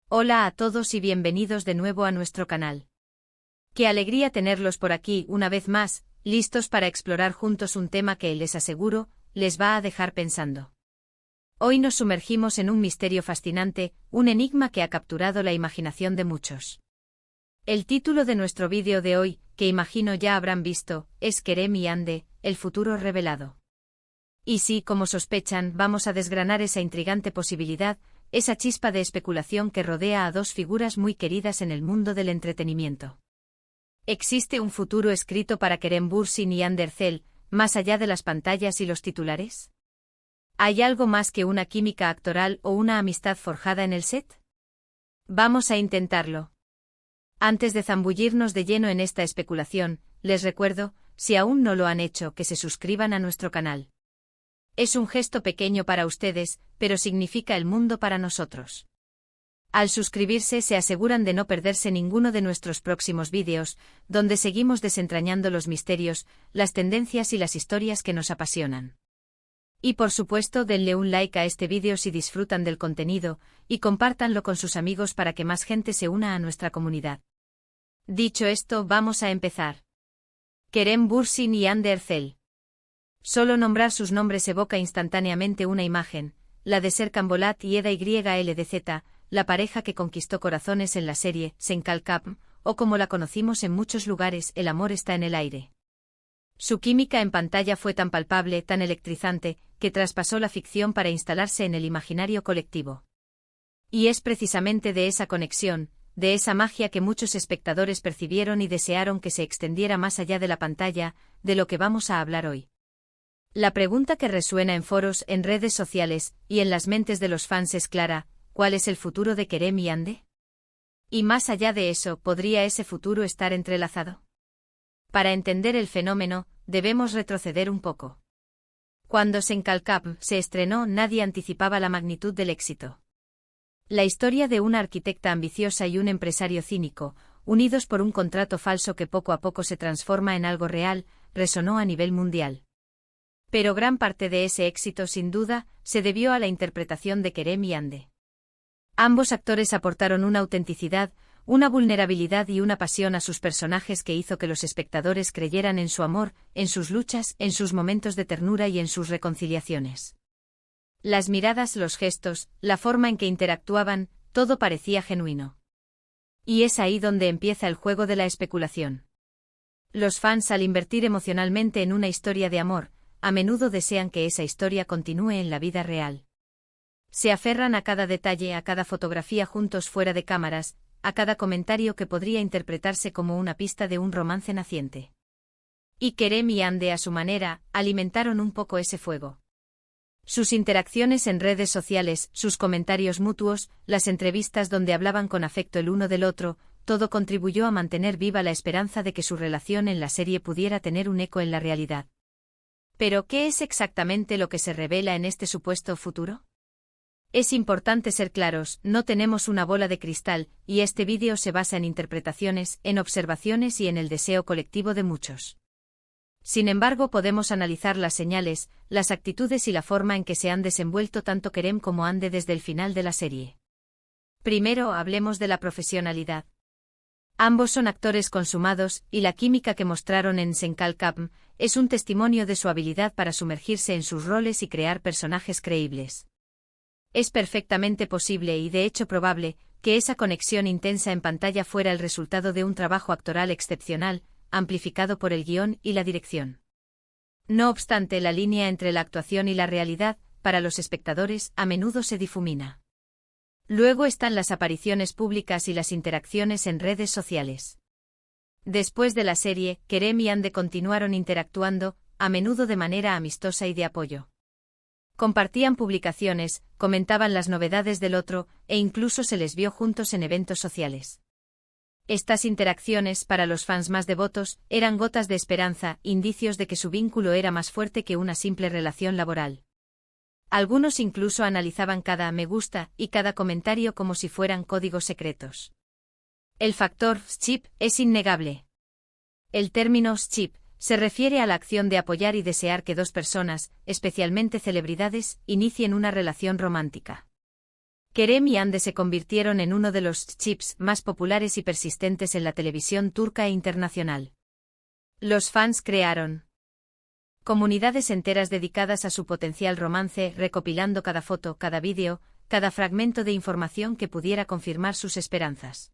Hola a todos y bienvenidos de nuevo a nuestro canal. Qué alegría tenerlos por aquí una vez más, listos para explorar juntos un tema que, les aseguro, les va a dejar pensando. Hoy nos sumergimos en un misterio fascinante, un enigma que ha capturado la imaginación de muchos. El título de nuestro vídeo de hoy, que imagino ya habrán visto, es Kerem y Ande, el futuro revelado. Y sí, como sospechan, vamos a desgranar esa intrigante posibilidad, esa chispa de especulación que rodea a dos figuras muy queridas en el mundo del entretenimiento. ¿Existe un futuro escrito para Kerem Bürsin y Hande Erçel, más allá de las pantallas y los titulares? ¿Hay algo más que una química actoral o una amistad forjada en el set? Vamos a intentarlo. Antes de zambullirnos de lleno en esta especulación, les recuerdo, si aún no lo han hecho, que se suscriban a nuestro canal. Es un gesto pequeño para ustedes, pero significa el mundo para nosotros. Al suscribirse se aseguran de no perderse ninguno de nuestros próximos vídeos, donde seguimos desentrañando los misterios, las tendencias y las historias que nos apasionan. Y por supuesto, denle un like a este vídeo si disfrutan del contenido, y compártanlo con sus amigos para que más gente se una a nuestra comunidad. Dicho esto, vamos a empezar. Kerem Bürsin y Hande Erçel. Solo nombrar sus nombres evoca instantáneamente una imagen, la de Serkan Bolat y Eda YLDZ, la pareja que conquistó corazones en la serie Senkalkap, o como la conocimos en muchos lugares, El amor está en el aire. Su química en pantalla fue tan palpable, tan electrizante, que traspasó la ficción para instalarse en el imaginario colectivo. Y es precisamente de esa conexión, de esa magia que muchos espectadores percibieron y desearon que se extendiera más allá de la pantalla, de lo que vamos a hablar hoy. La pregunta que resuena en foros, en redes sociales, y en las mentes de los fans es clara: ¿cuál es el futuro de Kerem y Hande? Y más allá de eso, ¿podría ese futuro estar entrelazado? Para entender el fenómeno, debemos retroceder un poco. Cuando Senkalkap se estrenó, nadie anticipaba la magnitud del éxito. La historia de una arquitecta ambiciosa y un empresario cínico, unidos por un contrato falso que poco a poco se transforma en algo real, resonó a nivel mundial. Pero gran parte de ese éxito, sin duda, se debió a la interpretación de Kerem y Hande. Ambos actores aportaron una autenticidad, una vulnerabilidad y una pasión a sus personajes que hizo que los espectadores creyeran en su amor, en sus luchas, en sus momentos de ternura y en sus reconciliaciones. Las miradas, los gestos, la forma en que interactuaban, todo parecía genuino. Y es ahí donde empieza el juego de la especulación. Los fans, al invertir emocionalmente en una historia de amor, a menudo desean que esa historia continúe en la vida real. Se aferran a cada detalle, a cada fotografía juntos fuera de cámaras, a cada comentario que podría interpretarse como una pista de un romance naciente. Y Kerem y Hande, a su manera, alimentaron un poco ese fuego. Sus interacciones en redes sociales, sus comentarios mutuos, las entrevistas donde hablaban con afecto el uno del otro, todo contribuyó a mantener viva la esperanza de que su relación en la serie pudiera tener un eco en la realidad. ¿Pero qué es exactamente lo que se revela en este supuesto futuro? Es importante ser claros, no tenemos una bola de cristal, y este vídeo se basa en interpretaciones, en observaciones y en el deseo colectivo de muchos. Sin embargo, podemos analizar las señales, las actitudes y la forma en que se han desenvuelto tanto Kerem como Hande desde el final de la serie. Primero, hablemos de la profesionalidad. Ambos son actores consumados, y la química que mostraron en Senkalkap es un testimonio de su habilidad para sumergirse en sus roles y crear personajes creíbles. Es perfectamente posible y de hecho probable que esa conexión intensa en pantalla fuera el resultado de un trabajo actoral excepcional, amplificado por el guión y la dirección. No obstante, la línea entre la actuación y la realidad, para los espectadores, a menudo se difumina. Luego están las apariciones públicas y las interacciones en redes sociales. Después de la serie, Kerem y Hande continuaron interactuando, a menudo de manera amistosa y de apoyo. Compartían publicaciones, comentaban las novedades del otro, e incluso se les vio juntos en eventos sociales. Estas interacciones, para los fans más devotos, eran gotas de esperanza, indicios de que su vínculo era más fuerte que una simple relación laboral. Algunos incluso analizaban cada me gusta y cada comentario como si fueran códigos secretos. El factor ship es innegable. El término ship se refiere a la acción de apoyar y desear que dos personas, especialmente celebridades, inicien una relación romántica. Kerem y Hande se convirtieron en uno de los chips más populares y persistentes en la televisión turca e internacional. Los fans crearon comunidades enteras dedicadas a su potencial romance, recopilando cada foto, cada vídeo, cada fragmento de información que pudiera confirmar sus esperanzas.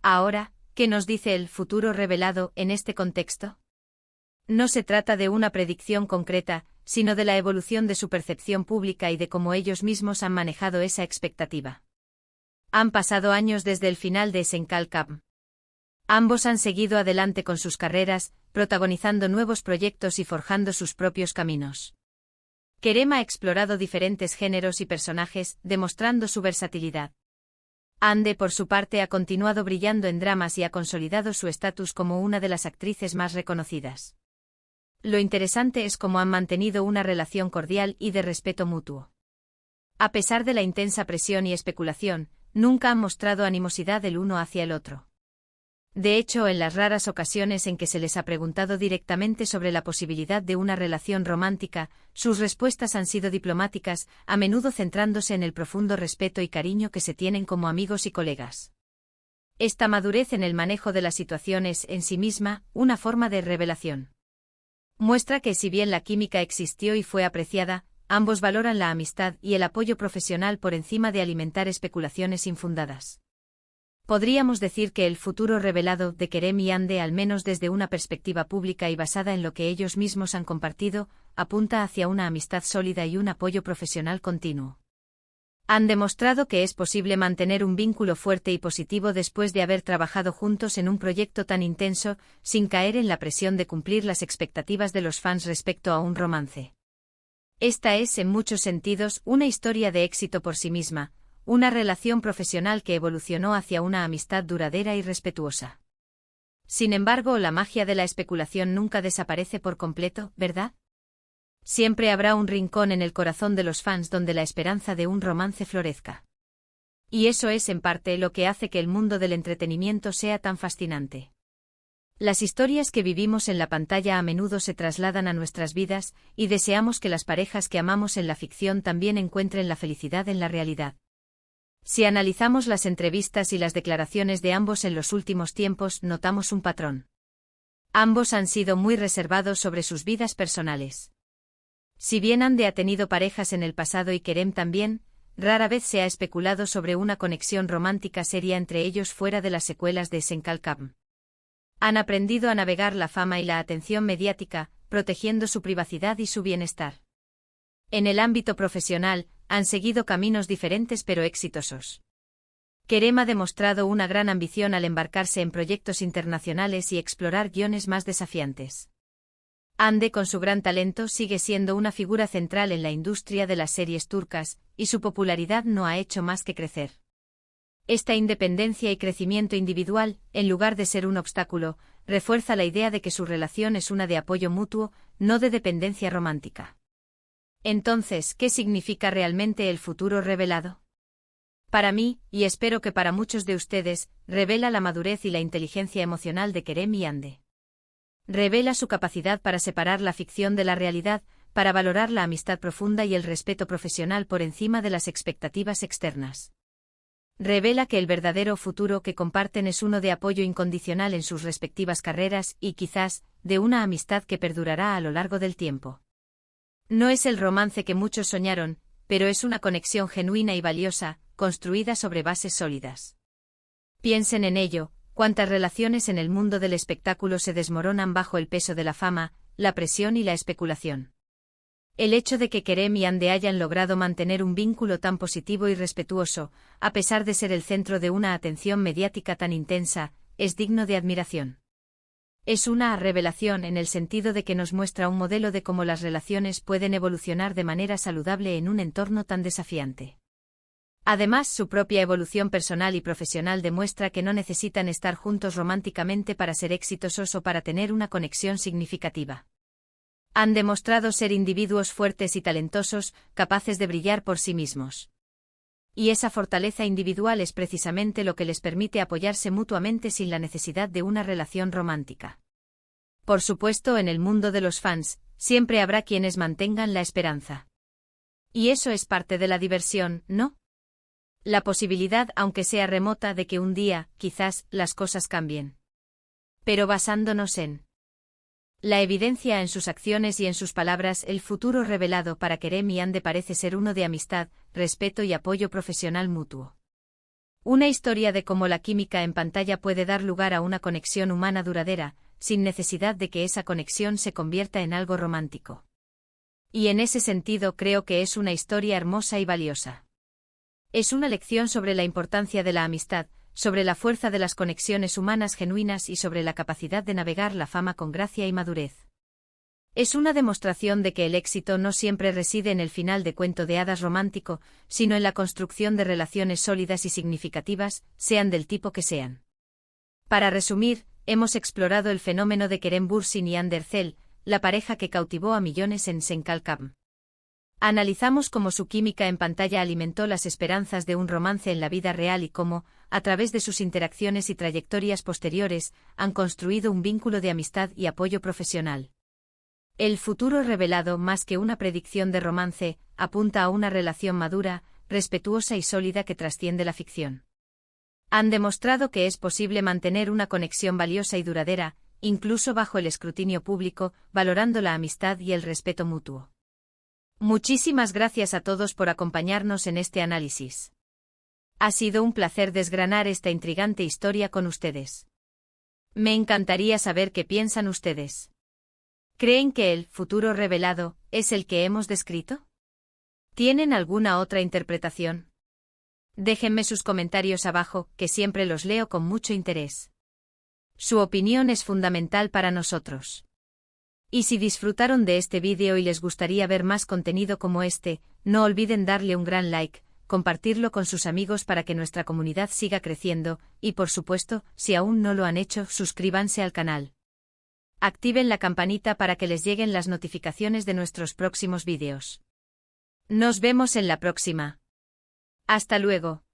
Ahora, ¿qué nos dice el futuro revelado en este contexto? No se trata de una predicción concreta, sino de la evolución de su percepción pública y de cómo ellos mismos han manejado esa expectativa. Han pasado años desde el final de Senkalkam. Ambos han seguido adelante con sus carreras, protagonizando nuevos proyectos y forjando sus propios caminos. Kerem ha explorado diferentes géneros y personajes, demostrando su versatilidad. Hande, por su parte, ha continuado brillando en dramas y ha consolidado su estatus como una de las actrices más reconocidas. Lo interesante es cómo han mantenido una relación cordial y de respeto mutuo. A pesar de la intensa presión y especulación, nunca han mostrado animosidad el uno hacia el otro. De hecho, en las raras ocasiones en que se les ha preguntado directamente sobre la posibilidad de una relación romántica, sus respuestas han sido diplomáticas, a menudo centrándose en el profundo respeto y cariño que se tienen como amigos y colegas. Esta madurez en el manejo de la situación es, en sí misma, una forma de revelación. Muestra que si bien la química existió y fue apreciada, ambos valoran la amistad y el apoyo profesional por encima de alimentar especulaciones infundadas. Podríamos decir que el futuro revelado de Kerem y Hande, al menos desde una perspectiva pública y basada en lo que ellos mismos han compartido, apunta hacia una amistad sólida y un apoyo profesional continuo. Han demostrado que es posible mantener un vínculo fuerte y positivo después de haber trabajado juntos en un proyecto tan intenso, sin caer en la presión de cumplir las expectativas de los fans respecto a un romance. Esta es, en muchos sentidos, una historia de éxito por sí misma, una relación profesional que evolucionó hacia una amistad duradera y respetuosa. Sin embargo, la magia de la especulación nunca desaparece por completo, ¿verdad? Siempre habrá un rincón en el corazón de los fans donde la esperanza de un romance florezca. Y eso es en parte lo que hace que el mundo del entretenimiento sea tan fascinante. Las historias que vivimos en la pantalla a menudo se trasladan a nuestras vidas, y deseamos que las parejas que amamos en la ficción también encuentren la felicidad en la realidad. Si analizamos las entrevistas y las declaraciones de ambos en los últimos tiempos, notamos un patrón. Ambos han sido muy reservados sobre sus vidas personales. Si bien Hande ha tenido parejas en el pasado y Kerem también, rara vez se ha especulado sobre una conexión romántica seria entre ellos fuera de las secuelas de Senkalkam. Han aprendido a navegar la fama y la atención mediática, protegiendo su privacidad y su bienestar. En el ámbito profesional, han seguido caminos diferentes pero exitosos. Kerem ha demostrado una gran ambición al embarcarse en proyectos internacionales y explorar guiones más desafiantes. Hande, con su gran talento, sigue siendo una figura central en la industria de las series turcas, y su popularidad no ha hecho más que crecer. Esta independencia y crecimiento individual, en lugar de ser un obstáculo, refuerza la idea de que su relación es una de apoyo mutuo, no de dependencia romántica. Entonces, ¿qué significa realmente el futuro revelado? Para mí, y espero que para muchos de ustedes, revela la madurez y la inteligencia emocional de Kerem y Hande. Revela su capacidad para separar la ficción de la realidad, para valorar la amistad profunda y el respeto profesional por encima de las expectativas externas. Revela que el verdadero futuro que comparten es uno de apoyo incondicional en sus respectivas carreras y, quizás, de una amistad que perdurará a lo largo del tiempo. No es el romance que muchos soñaron, pero es una conexión genuina y valiosa, construida sobre bases sólidas. Piensen en ello, cuántas relaciones en el mundo del espectáculo se desmoronan bajo el peso de la fama, la presión y la especulación. El hecho de que Kerem y Hande hayan logrado mantener un vínculo tan positivo y respetuoso, a pesar de ser el centro de una atención mediática tan intensa, es digno de admiración. Es una revelación en el sentido de que nos muestra un modelo de cómo las relaciones pueden evolucionar de manera saludable en un entorno tan desafiante. Además, su propia evolución personal y profesional demuestra que no necesitan estar juntos románticamente para ser exitosos o para tener una conexión significativa. Han demostrado ser individuos fuertes y talentosos, capaces de brillar por sí mismos. Y esa fortaleza individual es precisamente lo que les permite apoyarse mutuamente sin la necesidad de una relación romántica. Por supuesto, en el mundo de los fans, siempre habrá quienes mantengan la esperanza. Y eso es parte de la diversión, ¿no? La posibilidad, aunque sea remota, de que un día, quizás, las cosas cambien. Pero basándonos en la evidencia en sus acciones y en sus palabras, el futuro revelado para Kerem y Ande parece ser uno de amistad, respeto y apoyo profesional mutuo. Una historia de cómo la química en pantalla puede dar lugar a una conexión humana duradera, sin necesidad de que esa conexión se convierta en algo romántico. Y en ese sentido creo que es una historia hermosa y valiosa. Es una lección sobre la importancia de la amistad, sobre la fuerza de las conexiones humanas genuinas y sobre la capacidad de navegar la fama con gracia y madurez. Es una demostración de que el éxito no siempre reside en el final de cuento de hadas romántico, sino en la construcción de relaciones sólidas y significativas, sean del tipo que sean. Para resumir, hemos explorado el fenómeno de Kerem Bürsin y Ander Zel, la pareja que cautivó a millones en Senkalkam. Analizamos cómo su química en pantalla alimentó las esperanzas de un romance en la vida real y cómo, a través de sus interacciones y trayectorias posteriores, han construido un vínculo de amistad y apoyo profesional. El futuro revelado, más que una predicción de romance, apunta a una relación madura, respetuosa y sólida que trasciende la ficción. Han demostrado que es posible mantener una conexión valiosa y duradera, incluso bajo el escrutinio público, valorando la amistad y el respeto mutuo. Muchísimas gracias a todos por acompañarnos en este análisis. Ha sido un placer desgranar esta intrigante historia con ustedes. Me encantaría saber qué piensan ustedes. ¿Creen que el futuro revelado es el que hemos descrito? ¿Tienen alguna otra interpretación? Déjenme sus comentarios abajo, que siempre los leo con mucho interés. Su opinión es fundamental para nosotros. Y si disfrutaron de este vídeo y les gustaría ver más contenido como este, no olviden darle un gran like, compartirlo con sus amigos para que nuestra comunidad siga creciendo, y por supuesto, si aún no lo han hecho, suscríbanse al canal. Activen la campanita para que les lleguen las notificaciones de nuestros próximos vídeos. Nos vemos en la próxima. Hasta luego.